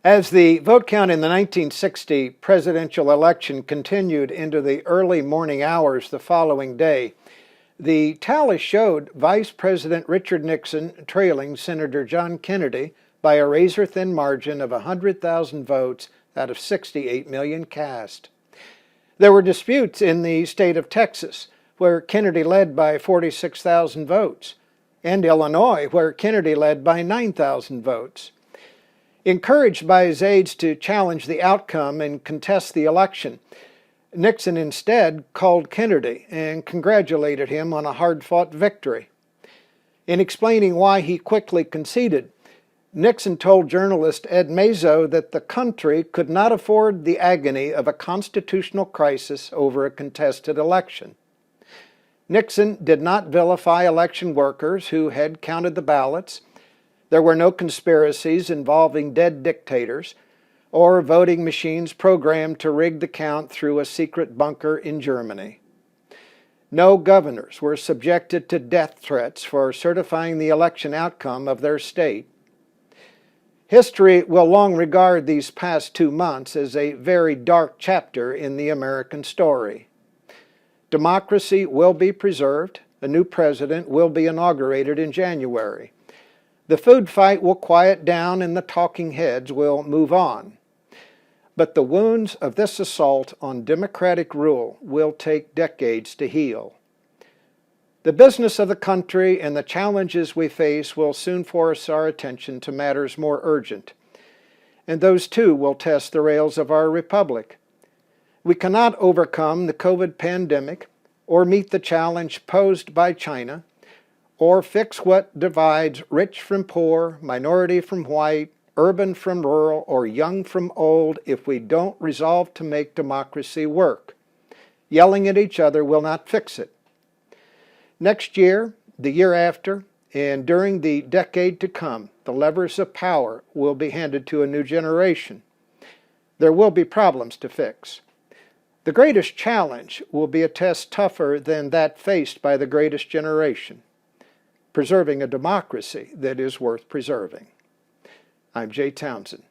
As the vote count in the 1960 presidential election continued into the early morning hours the following day, the tally showed Vice President Richard Nixon trailing Senator John Kennedy by a razor-thin margin of 100,000 votes out of 68 million cast. There were disputes in the state of Texas, where Kennedy led by 46,000 votes, and Illinois, where Kennedy led by 9,000 votes. Encouraged by his aides to challenge the outcome and contest the election, Nixon instead called Kennedy and congratulated him on a hard-fought victory. In explaining why he quickly conceded, Nixon told journalist Ed Mazo that the country could not afford the agony of a constitutional crisis over a contested election. Nixon did not vilify election workers who had counted the ballots. There were no conspiracies involving dead dictators or voting machines programmed to rig the count through a secret bunker in Germany. No governors were subjected to death threats for certifying the election outcome of their state. History will long regard these past 2 months as a very dark chapter in the American story. Democracy will be preserved. A new president will be inaugurated in January. The food fight will quiet down and the talking heads will move on. But the wounds of this assault on democratic rule will take decades to heal. The business of the country and the challenges we face will soon force our attention to matters more urgent, and those too will test the rails of our republic. We cannot overcome the COVID pandemic or meet the challenge posed by China, or fix what divides rich from poor, minority from white, urban from rural, or young from old if we don't resolve to make democracy work. Yelling at each other will not fix it. Next year, the year after, and during the decade to come, the levers of power will be handed to a new generation. There will be problems to fix. The greatest challenge will be a test tougher than that faced by the greatest generation: preserving a democracy that is worth preserving. I'm Jay Townsend.